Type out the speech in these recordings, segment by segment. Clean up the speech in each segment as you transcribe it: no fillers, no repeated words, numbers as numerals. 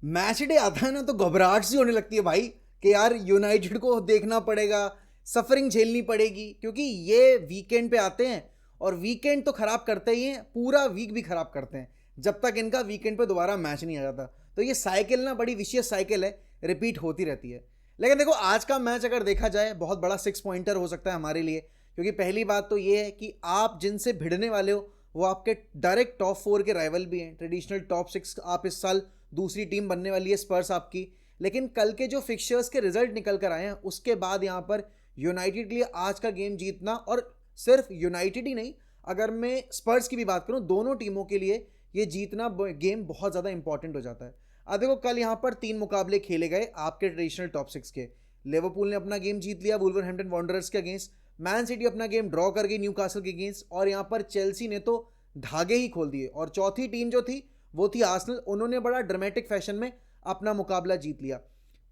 Match day आता है ना तो घबराहट सी होने लगती है भाई कि यार यूनाइटेड को देखना पड़ेगा, सफरिंग झेलनी पड़ेगी, क्योंकि ये वीकेंड पे आते हैं और वीकेंड तो खराब करते ही हैं, पूरा वीक भी खराब करते हैं जब तक इनका वीकेंड पे दोबारा मैच नहीं आ जाता। तो ये साइकिल ना बड़ी विशियस साइकिल है, रिपीट होती रहती है। लेकिन देखो आज का मैच अगर देखा जाए बहुत बड़ा 6 पॉइंटर हो सकता है हमारे लिए, क्योंकि पहली बात तो ये है कि आप जिनसे भिड़ने वाले हो वो आपके डायरेक्ट टॉप 4 के राइवल भी हैं, ट्रेडिशनल टॉप 6 आप इस साल दूसरी टीम बनने वाली है स्पर्स आपकी। लेकिन कल के जो फिक्चर्स के रिजल्ट निकल कर आए हैं उसके बाद यहाँ पर यूनाइटेड के लिए आज का गेम जीतना, और सिर्फ यूनाइटेड ही नहीं, अगर मैं स्पर्स की भी बात करूँ, दोनों टीमों के लिए ये जीतना गेम बहुत ज़्यादा इंपॉर्टेंट हो जाता है। अब देखो कल यहाँ पर 3 मुकाबले खेले गए आपके ट्रेडिशनल टॉप 6 के। लिवरपूल ने अपना गेम जीत लिया वुल्वरहैम्पटन वांडरर्स के अगेंस्ट, मैन सिटी अपना गेम ड्रॉ कर गई न्यूकासल के अगेंस्ट, और यहाँ पर चेल्सी ने तो धागे ही खोल दिए। और चौथी टीम जो थी वो थी आर्सेनल, उन्होंने बड़ा ड्रामेटिक फैशन में अपना मुकाबला जीत लिया।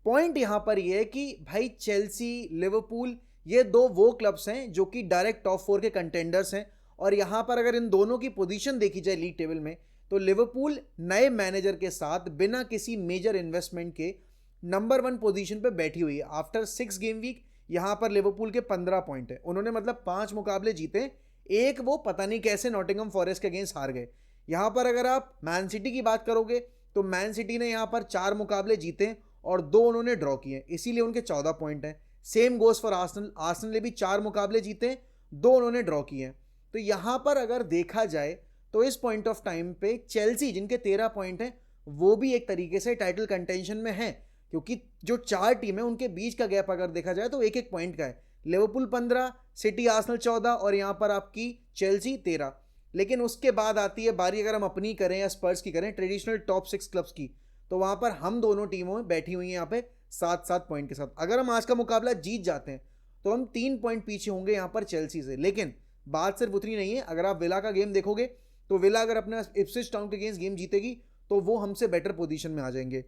पॉइंट यहां पर यह है कि भाई चेल्सी, लिवरपूल, ये दो वो क्लब्स हैं जो कि डायरेक्ट टॉप 4 के कंटेंडर्स हैं। और यहां पर अगर इन दोनों की पोजीशन देखी जाए लीग टेबल में तो लिवरपूल नए मैनेजर के साथ बिना किसी मेजर इन्वेस्टमेंट के नंबर 1 पोजीशन पे बैठी हुई है आफ्टर 6 गेम वीक। यहां पर लिवरपूल के 15 पॉइंट है, उन्होंने मतलब 5 मुकाबले जीते, एक वो पता नहीं कैसे नॉटिंघम फॉरेस्ट के अगेंस्ट हार गए। यहाँ पर अगर आप मैन सिटी की बात करोगे तो मैन सिटी ने यहाँ पर 4 मुकाबले जीते और 2 उन्होंने ड्रॉ किए, इसीलिए उनके 14 पॉइंट हैं। Same goes for Arsenal, Arsenal ने भी 4 मुकाबले जीते, 2 उन्होंने ड्रॉ किए। तो यहाँ पर अगर देखा जाए तो इस पॉइंट ऑफ टाइम पे चेल्सी जिनके 13 पॉइंट हैं वो भी एक तरीके से टाइटल कंटेंशन में है, क्योंकि जो 4 टीम है उनके बीच का गैप अगर देखा जाए तो 1-1 पॉइंट का है। लिवरपूल 15, सिटी आर्सेनल 14 और यहाँ पर आपकी चेल्सी 13। लेकिन उसके बाद आती है बारी, अगर हम अपनी करें या स्पर्स की करें, ट्रेडिशनल टॉप 6 क्लब्स की, तो वहां पर हम दोनों टीमों में बैठी हुई हैं यहाँ पे 7-7 पॉइंट के साथ। अगर हम आज का मुकाबला जीत जाते हैं तो हम 3 पॉइंट पीछे होंगे यहाँ पर चेल्सी से। लेकिन बात सिर्फ उतनी नहीं है, अगर आप विला का गेम देखोगे तो विला अगर अपना इप्सविच टाउन के अगेंस्ट गेम जीतेगी तो वो हमसे बेटर पोजीशन में आ जाएंगे।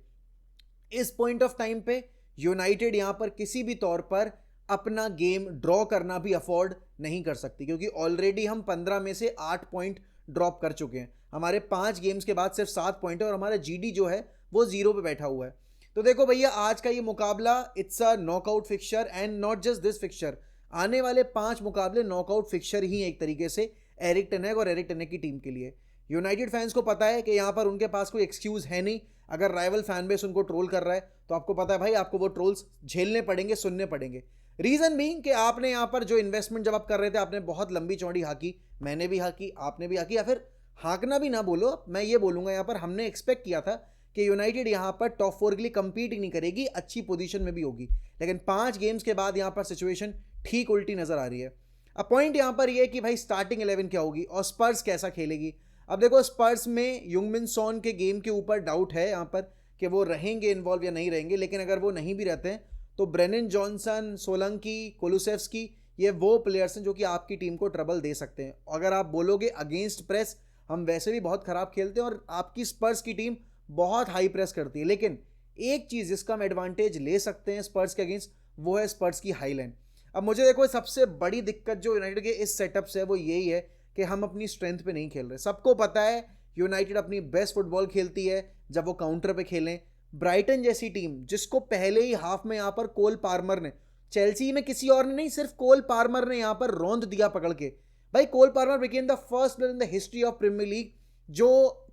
इस पॉइंट ऑफ टाइम पे यूनाइटेड यहाँ पर किसी भी तौर पर अपना गेम ड्रॉ करना भी अफोर्ड नहीं कर सकती, क्योंकि ऑलरेडी हम 15 में से 8 पॉइंट ड्रॉप कर चुके हैं। हमारे 5 गेम्स के बाद सिर्फ 7 पॉइंट है और हमारा जीडी जो है वो 0 पे बैठा हुआ है। तो देखो भैया आज का ये मुकाबला it's a knockout fixture, and not just this fixture, आने वाले 5 मुकाबले नॉकआउट फिक्चर ही एक तरीके से एरिक टेनेग और एरिक टेनेग की टीम के लिए। यूनाइटेड फैंस को पता है कि यहाँ पर उनके पास कोई एक्सक्यूज है नहीं। अगर राइवल फैन बेस उनको ट्रोल कर रहा है तो आपको पता है भाई आपको वो ट्रोल्स झेलने पड़ेंगे, सुनने पड़ेंगे। रीजन बीइंग कि आपने यहाँ पर जो इन्वेस्टमेंट जब आप कर रहे थे आपने बहुत लंबी चौड़ी हाकी, मैंने भी हाकी, आपने भी हाकी, या फिर हाँकना भी ना बोलो, मैं ये बोलूंगा यहाँ पर हमने एक्सपेक्ट किया था कि यूनाइटेड यहाँ पर टॉप 4 के लिए कंपीट ही नहीं करेगी, अच्छी पोजीशन में भी होगी। लेकिन 5 गेम्स के बाद यहाँ पर सिचुएशन ठीक उल्टी नजर आ रही है। अब पॉइंट यहाँ पर ये कि भाई स्टार्टिंग 11 क्या होगी और स्पर्स कैसा खेलेगी। अब देखो स्पर्स में यूंगमिन सॉन के गेम के ऊपर डाउट है यहाँ पर कि वो रहेंगे इन्वॉल्व या नहीं रहेंगे। लेकिन अगर वो नहीं भी रहते हैं तो ब्रेनन जॉनसन, सोलंकी, कुलुसेव्स्की, ये वो प्लेयर्स हैं जो कि आपकी टीम को ट्रबल दे सकते हैं। अगर आप बोलोगे अगेंस्ट प्रेस हम वैसे भी बहुत खराब खेलते हैं और आपकी स्पर्स की टीम बहुत हाई प्रेस करती है, लेकिन एक चीज़ जिसका हम एडवांटेज ले सकते हैं स्पर्स के अगेंस्ट वो है स्पर्स की हाई लाइन। अब मुझे देखो सबसे बड़ी दिक्कत जो यूनाइटेड के इस सेटअप से है वो यही है कि हम अपनी स्ट्रेंथ पे नहीं खेल रहे। सबको पता है यूनाइटेड अपनी बेस्ट फुटबॉल खेलती है जब वो काउंटर पे खेलें। ब्राइटन जैसी टीम जिसको पहले ही हाफ में यहाँ पर कोल पार्मर ने, चेल्सी में किसी और ने नहीं, सिर्फ कोल पार्मर ने यहाँ पर रौंद दिया पकड़ के। भाई Cole Palmer became the first player in the history of Premier League जो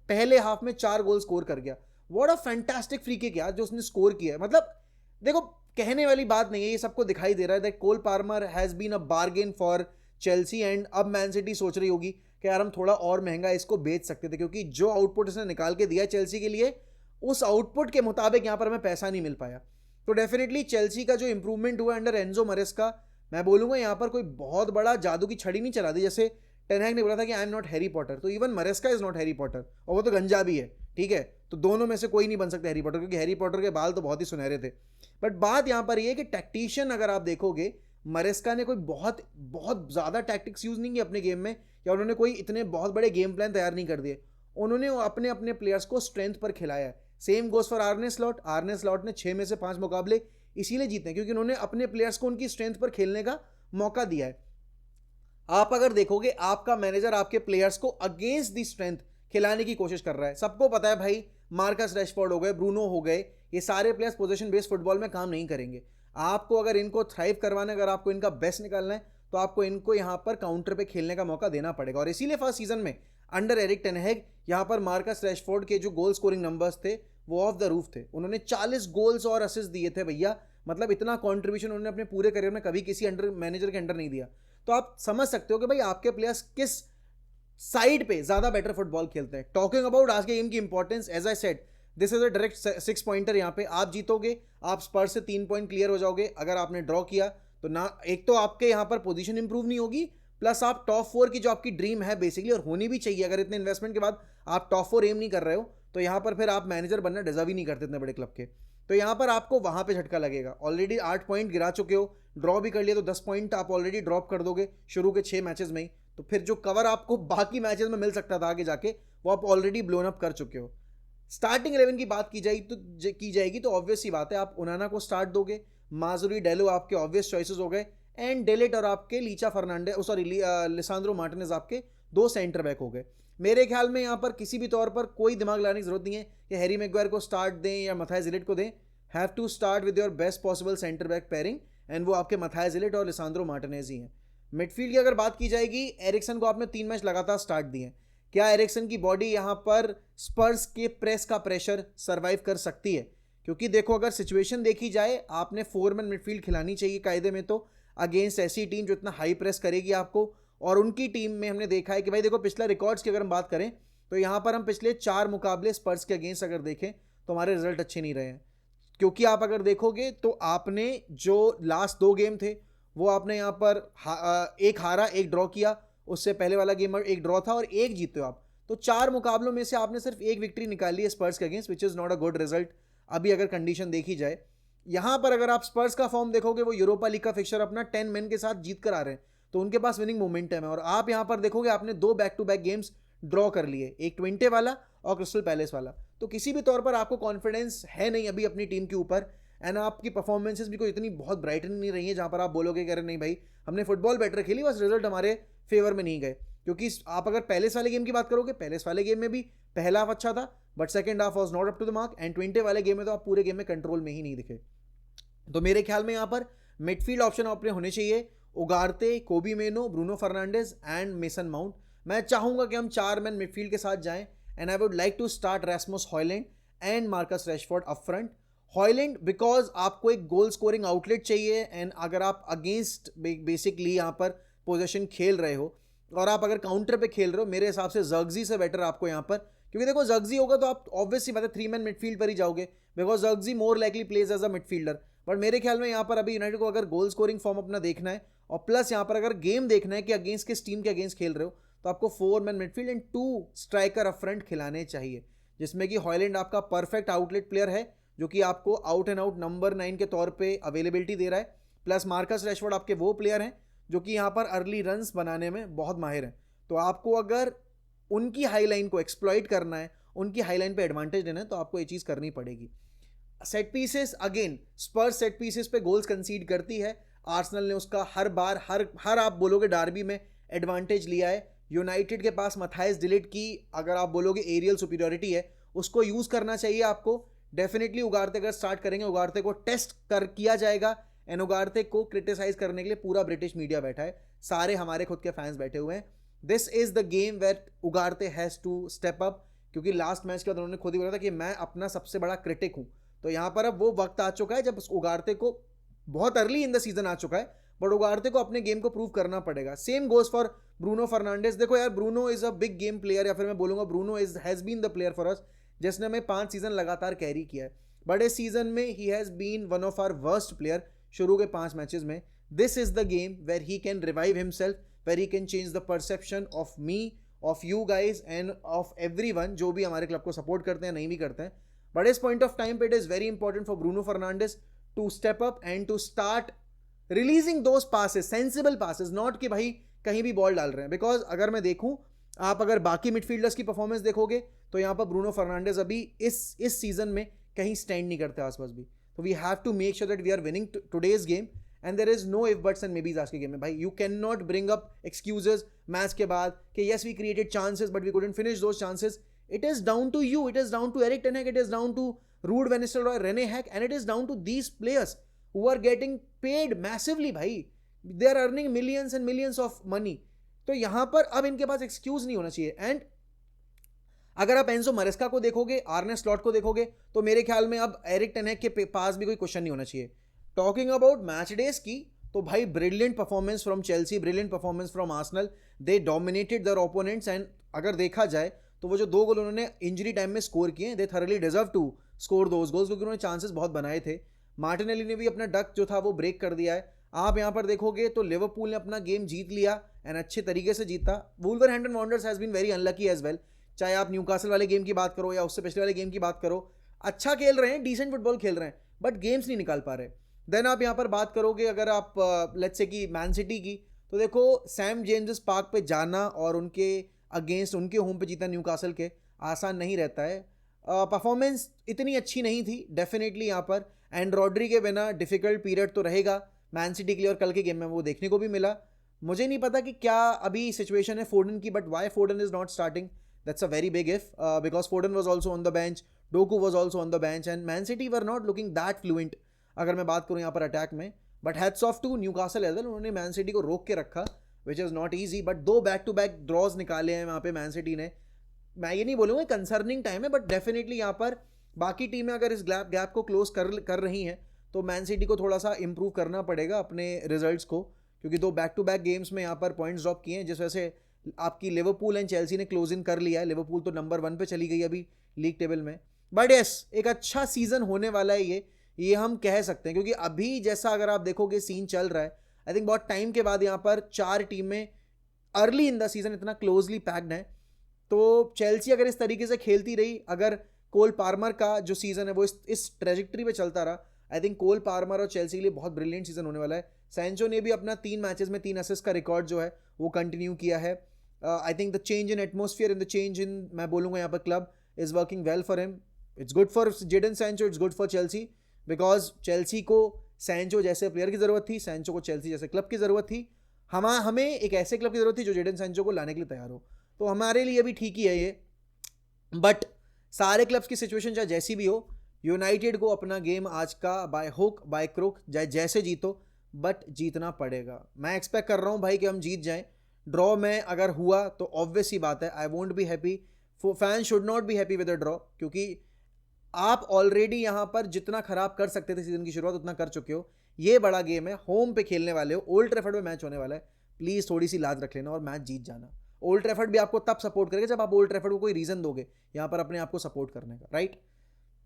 पहले हाफ में 4 गोल स्कोर कर गया। What a fantastic free kick यार जो उसने स्कोर किया है। मतलब देखो कहने वाली बात नहीं है, ये सबको दिखाई दे रहा है that Cole Palmer has been a bargain for Chelsea. And अब मैन सिटी सोच रही होगी कि यार हम थोड़ा और महंगा इसको बेच सकते थे, क्योंकि जो आउटपुट इसने निकाल के दिया चेल्सी के लिए उस आउटपुट के मुताबिक यहाँ पर हमें पैसा नहीं मिल पाया। तो डेफिनेटली चेल्सी का जो इंप्रूवमेंट हुआ अंडर एंजो मरेस्का, मैं बोलूंगा यहाँ पर कोई बहुत बड़ा जादू की छड़ी नहीं चला दी। जैसे टेन हैग ने बोला था कि I am not Harry Potter, तो even Maresca is not Harry Potter, और वो तो गंजा भी है, ठीक है। तो दोनों में से कोई नहीं बन सकता हैरी पॉटर, क्योंकि हैरी पॉटर के बाल तो बहुत ही सुनहरे थे। बट बात यहाँ पर ये है कि टैक्टिशियन अगर आप देखोगे, मरेस्का ने कोई बहुत बहुत ज़्यादा टैक्टिक्स यूज़ नहीं किए अपने गेम में, या उन्होंने कोई इतने बहुत बड़े गेम प्लान तैयार नहीं कर दिए। उन्होंने अपने अपने प्लेयर्स को स्ट्रेंथ पर खिलाया है। Same goes for आर्ने slot. आर्ने slot ने 6 में से 5 मुकाबले इसीलिए जीते हैं क्योंकि उन्होंने अपने प्लेयर्स को उनकी स्ट्रेंथ पर खेलने का मौका दिया है। आप अगर देखोगे आपका मैनेजर आपके प्लेयर्स को अगेंस्ट दी स्ट्रेंथ खिलाने की कोशिश कर रहा है। सबको पता है भाई मार्कस रैशफोर्ड हो गए, ब्रूनो हो गए, ये सारे प्लेयर्स पोजीशन बेस्ड फुटबॉल में काम नहीं करेंगे। आपको अगर इनको थ्राइव करवाना, अगर आपको इनका बेस्ट निकालना है, तो आपको इनको यहाँ पर काउंटर पे खेलने का मौका देना पड़ेगा। और इसीलिए फर्स्ट सीजन में अंडर एरिक टेन हैग यहाँ पर मार्कस रैशफोर्ड के जो गोल स्कोरिंग नंबर्स थे वो ऑफ द रूफ थे। उन्होंने 40 गोल्स और असिस्ट दिए थे भैया, मतलब इतना कंट्रीब्यूशन उन्होंने अपने पूरे करियर में कभी किसी अंडर मैनेजर के अंडर नहीं दिया। तो आप समझ सकते हो कि भाई आपके प्लेयर्स किस साइड पे ज्यादा बेटर फुटबॉल खेलते हैं। टॉकिंग अबाउट आज के गेम की importance, as I said, this is a direct 6 pointer. यहाँ पे आप जीतोगे, आप स्पर्स से 3 पॉइंट क्लियर हो जाओगे। अगर आपने ड्रॉ किया तो ना, एक तो आपके यहाँ पर पोजीशन इंप्रूव नहीं होगी, प्लस आप टॉप 4 की जो आपकी ड्रीम है बेसिकली, और होनी भी चाहिए, अगर इतने इन्वेस्टमेंट के बाद आप टॉप 4 एम नहीं कर रहे हो तो यहाँ पर फिर आप मैनेजर बनना डिजर्व ही नहीं करते इतने बड़े क्लब के। तो यहाँ पर आपको वहाँ पे झटका लगेगा। ऑलरेडी 8 पॉइंट गिरा चुके हो, ड्रॉ भी कर लिया तो 10 पॉइंट आप ऑलरेडी ड्रॉप कर दोगे शुरू के 6 मैचेस में ही। तो फिर जो कवर आपको बाकी मैचेस में मिल सकता था आगे जाके, वो आप ऑलरेडी ब्लोन अप कर चुके हो। स्टार्टिंग 11 की बात की जाएगी तो ऑब्वियस सी बात है, आप उनाना को स्टार्ट दोगे, माजुरी डेलो आपके ऑब्वियस चॉइसेस हो गए, एंड डेलेट और आपके लीचा फर्नांडे सॉरी लिसांद्रो मार्टिनेज आपके 2 सेंटर बैक हो गए। मेरे ख्याल में यहाँ पर किसी भी तौर पर कोई दिमाग लाने की जरूरत नहीं है कि हैरी मैग्वायर को स्टार्ट दें या मथाइस इलिट को दें। Have to start with your best possible centre back pairing, and वो आपके मथाइस इलिट और लिसांद्रो मार्टिनेज ही हैं। मिडफील्ड की अगर बात की जाएगी, एरिक्सन को आपने 3 मैच लगातार स्टार्ट दिए। क्या एरिक्सन की बॉडी यहाँ पर स्पर्स के प्रेस का प्रेशर सर्वाइव कर सकती है? क्योंकि देखो, अगर सिचुएशन देखी जाए, आपने 4 मैन मिडफील्ड खिलानी चाहिए कायदे में, तो अगेंस्ट ऐसी टीम जो इतना हाई प्रेस करेगी आपको। और उनकी टीम में हमने देखा है कि भाई देखो, पिछले रिकॉर्ड्स की अगर हम बात करें तो यहाँ पर हम पिछले 4 मुकाबले स्पर्स के अगेंस्ट अगर देखें तो हमारे रिजल्ट अच्छे नहीं रहे हैं। क्योंकि आप अगर देखोगे तो आपने जो लास्ट 2 गेम थे वो आपने यहाँ पर एक हारा, एक ड्रॉ किया। उससे पहले वाला गेम एक ड्रॉ था और एक जीते हो आप। तो 4 मुकाबलों में से आपने सिर्फ 1 विक्ट्री निकाली है स्पर्स के against, which is not a good result अभी अगर कंडीशन देखी जाए। यहाँ पर अगर आप स्पर्स का फॉर्म देखोगे, वो यूरोपा लीग का फिक्चर अपना 10 मैन के साथ जीत कर आ रहे हैं, तो उनके पास विनिंग मोमेंटम है। और आप यहाँ पर देखोगे, आपने 2 back to back games draw कर लिए, एक ट्विंटे वाला और क्रिस्टल पैलेस वाला। तो किसी भी तौर पर आपको कॉन्फिडेंस है नहीं अभी अपनी टीम के ऊपर, एंड आपकी परफॉर्मेंसेस भी कोई इतनी बहुत ब्राइटन नहीं रही है जहाँ पर आप बोलोगे कि अरे नहीं भाई, हमने फुटबॉल बेटर खेली, बस रिजल्ट हमारे फेवर में नहीं गए। क्योंकि आप अगर पैलेस वाले गेम की बात करोगे, पैलेस वाले गेम में भी पहला हाफ अच्छा था, but second half was not up to the mark, and Twente वाले गेम में तो आप पूरे गेम में कंट्रोल में ही नहीं दिखे। तो मेरे ख्याल में यहाँ पर मिडफील्ड ऑप्शन अपने होने चाहिए, Ugarte, Kobbie Mainoo, Bruno Fernandes and Mason Mount. मैं चाहूंगा कि हम 4 मैन मिडफील्ड के साथ जाएं, and I would like to start Rasmus Hojlund and Marcus Rashford up front. Hojlund because आपको एक गोल स्कोरिंग आउटलेट चाहिए, एंड अगर आप अगेंस्ट बेसिकली यहाँ पर पोजीशन खेल रहे हो और आप अगर काउंटर पे खेल रहे हो, मेरे हिसाब से जर्गजी से बेटर आपको यहाँ पर, क्योंकि देखो जर्गजी होगा तो आप ऑब्वियसली बात है 3 मैन मिडफील्ड पर ही जाओगे, because Zirkzee more likely plays as a midfielder. But मेरे ख्याल में यहाँ पर अभी यूनाइटेड को अगर गोल स्कोरिंग फॉर्म अपना देखना है, और प्लस यहाँ पर अगर गेम देखना है कि अगेंस्ट किस टीम के अगेंस्ट खेल रहे हो, तो आपको 4 man midfield and 2 striker up front खिलाने चाहिए, जिसमें कि हॉयलैंड आपका परफेक्ट आउटलेट प्लेयर है, जो कि आपको आउट एंड आउट नंबर 9 के तौर पे अवेलेबिलिटी दे रहा है। प्लस मार्कस रैशफोर्ड आपके वो प्लेयर हैं जो कि यहाँ पर अर्ली रन्स बनाने में बहुत माहिर हैं। तो आपको अगर उनकी हाई लाइन को एक्सप्लॉइट करना है, उनकी हाई लाइन पे एडवांटेज लेना है, तो आपको ये चीज़ करनी पड़ेगी। सेट पीसेस, अगेन स्पर्स सेट पीसेस पे गोल्स कंसीड करती है। आर्सेनल ने उसका हर बार हर आप बोलोगे डार्बी में एडवांटेज लिया है। यूनाइटेड के पास मथाइस डिलीट की अगर आप बोलोगे एरियल सुपीरियरिटी है, उसको यूज़ करना चाहिए आपको। डेफिनेटली उगारते अगर स्टार्ट करेंगे, उगारते को टेस्ट किया जाएगा, एंड उगारते को क्रिटिसाइज करने के लिए पूरा ब्रिटिश मीडिया बैठा है, सारे हमारे खुद के फैंस बैठे हुए हैं। This is the game where Ugarte has to step up, क्योंकि लास्ट मैच के बाद उन्होंने खुद ही बोला था कि मैं अपना सबसे बड़ा क्रिटिक हूँ। तो यहाँ पर अब वो वक्त आ चुका है जब उगारते को, बहुत अर्ली इन द सीजन आ चुका है, बट उगारते को अपने गेम को प्रूव करना पड़ेगा। Same goes for Bruno Fernandes. देखो यार, Bruno is a big game player, या फिर मैं बोलूंगा Bruno has been the player for us, जिसने हमें 5 सीजन लगातार कैरी किया है। बट इस सीजन में ही has been one of our worst player शुरू के 5 मैचेस में। This is the game where he can revive himself, where he can change the perception of me, of you guys and of everyone जो भी हमारे club को support करते हैं, नहीं भी करते हैं। बट इस पॉइंट ऑफ टाइम पे it is very important for Bruno Fernandes to step up and to start releasing those passes, sensible passes, not कि भाई कहीं भी बॉल डाल रहे हैं। बिकॉज अगर मैं देखूं, आप अगर बाकी मिडफील्डर्स की परफॉर्मेंस देखोगे तो यहाँ पर ब्रूनो फर्नांडिस अभी इस सीजन में कहीं स्टैंड नहीं करते आसपास भी। तो we have to make sure that we are winning today's game, and there is no if buts and maybes आज के गेम में। भाई you can not bring up excuses match के बाद कि yes we created chances but we couldn't finish those chances. It is down to you. It is down to Erik ten Hag. It is down to Ruud van Nistelrooy, Rene Hack, and it is down to these players who are getting paid massively. भाई they are earning millions and millions of money. तो यहाँ पर अब इनके पास excuse नहीं होना चाहिए. And अगर आप एंजो मरेस्का को देखोगे, आर्ने स्लॉट को देखोगे, तो मेरे ख्याल में अब एरिक टेन हैग के पास भी कोई क्वेश्चन नहीं होना चाहिए. टॉकिंग अबाउट मैच डेज की, तो भाई brilliant performance from Chelsea, brilliant performance from Arsenal. They dominated their opponents. And अगर देखा जाए तो वो जो 2 गोल उन्होंने इंजरी टाइम में स्कोर किए, they thoroughly deserve to score those goals, क्योंकि उन्होंने चांसेस बहुत बनाए थे. मार्टिनेली ने भी अपना डक जो था वो ब्रेक कर दिया है. आप यहाँ पर देखोगे तो लिवरपूल ने अपना गेम जीत लिया एंड अच्छे तरीके से जीता. Wolverhampton Wanderers has been very unlucky as well. चाहे आप न्यूकासल वाले गेम की बात करो या उससे पिछले वाले गेम की बात करो, अच्छा खेल रहे हैं, डिसेंट फुटबॉल खेल रहे हैं, बट गेम्स नहीं निकाल पा रहे. देन आप यहाँ पर बात करोगे अगर आप लेट्स से कि मैन सिटी की, तो देखो सैम जेम्स पार्क पे जाना और उनके अगेंस्ट उनके होम पे जीतना न्यूकासल के आसान नहीं रहता है. परफॉर्मेंस इतनी अच्छी नहीं थी डेफिनेटली यहाँ पर. एंड रॉड्री के बिना डिफिकल्ट पीरियड तो रहेगा मैन सिटी के लिए, और कल के गेम में वो देखने को भी मिला. मुझे नहीं पता कि क्या अभी सिचुएशन है फोर्डन की, but why Foden is not starting, that's a very big if, because Foden was also on the bench, Doku was also on the bench, and Man City were not looking that fluent अगर मैं बात करूँ यहाँ पर attack में. But hats off to Newcastle as well, उन्होंने Man City को रोक के रखा, which is not easy. But 2 back to back draws निकाले हैं वहाँ पे मैन सिटी ने. मैं ये नहीं बोलूँगा कंसर्निंग टाइम है, बट डेफिनेटली यहाँ पर बाकी टीमें अगर इस गैप को क्लोज कर रही हैं, तो मैन सिटी को थोड़ा सा इंप्रूव करना पड़ेगा अपने रिजल्ट्स को, क्योंकि 2 बैक टू बैक गेम्स में यहाँ पर पॉइंट्स ड्रॉप किए हैं, जिस वजह से आपकी लिवरपूल एंड चेल्सी ने क्लोज इन कर लिया है. लिवरपूल तो नंबर 1 पे चली गई अभी लीग टेबल में. बट यस, एक अच्छा सीजन होने वाला है ये हम कह सकते हैं, क्योंकि अभी जैसा अगर आप देखोगे सीन चल रहा है, आई थिंक बहुत टाइम के बाद यहाँ पर 4 टीमें अर्ली इन द सीजन इतना क्लोजली पैक्ड है. तो चेल्सी अगर इस तरीके से खेलती रही, अगर कोल पार्मर का जो सीजन है वो इस ट्रेजेक्टरी पे चलता रहा, आई थिंक कोल पार्मर और चेल्सी के लिए बहुत ब्रिलियंट सीजन होने वाला है. सैंचो ने भी अपना 3 मैचेस में 3 असिस्ट का रिकॉर्ड जो है वो कंटिन्यू किया है. I think the change in atmosphere in the change in, मैं बोलूँगा यहाँ पर club is working well for him. It's good for Jadon Sancho, it's good for Chelsea, because Chelsea को सैंचो जैसे प्लेयर की ज़रूरत थी, सैंचो को चेल्सी जैसे क्लब की ज़रूरत थी. हमें एक ऐसे क्लब की ज़रूरत थी जो जेडन सैंचो को लाने के लिए तैयार हो. तो हमारे लिए भी ठीक ही है ये. बट सारे क्लब्स की सिचुएशन चाहे जैसी भी हो, यूनाइटेड को अपना गेम आज का बाय हुक बाय क्रुक जैसे जीतो, बट जीतना पड़ेगा. मैं एक्सपेक्ट कर रहा हूँ भाई कि हम जीत जाएं. ड्रॉ में अगर हुआ तो ऑब्वियस ही बात है, I won't be happy, fan should not be happy with a draw, क्योंकि आप ऑलरेडी यहाँ पर जितना खराब कर सकते थे सीजन की शुरुआत उतना कर चुके हो. ये बड़ा गेम है, होम पे खेलने वाले हो, ओल्ड ट्रैफर्ड में मैच होने वाला है, प्लीज़ थोड़ी सी लाज रख लेना और मैच जीत जाना. ओल्ड ट्रैफर्ड भी आपको तब सपोर्ट करेगा जब आप ओल्ड ट्रैफर्ड को कोई रीज़न दोगे यहाँ पर अपने आप को सपोर्ट करने का, राइट.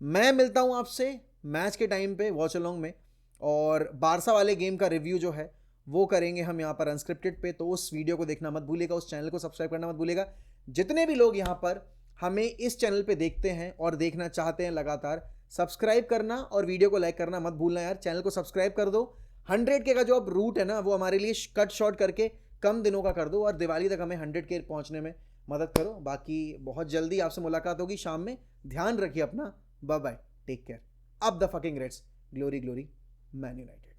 मैं मिलता हूँ आपसे मैच के टाइम पे वॉच अलॉन्ग में, और बारसा वाले गेम का रिव्यू जो है वो करेंगे हम यहाँ पर अनस्क्रिप्टेड पे. तो उस वीडियो को देखना मत भूलिएगा, उस चैनल को सब्सक्राइब करना मत भूलिएगा. जितने भी लोग यहाँ पर हमें इस चैनल पे देखते हैं और देखना चाहते हैं लगातार, सब्सक्राइब करना और वीडियो को लाइक करना मत भूलना यार. चैनल को सब्सक्राइब कर दो. 100K का जो अब रूट है ना, वो हमारे लिए कट शॉर्ट करके कम दिनों का कर दो, और दिवाली तक हमें 100K पहुंचने में मदद करो. बाकी बहुत जल्दी आपसे मुलाकात होगी शाम में. ध्यान रखिए अपना. Bye bye, take care. Up the fucking Reds, glory glory Man United.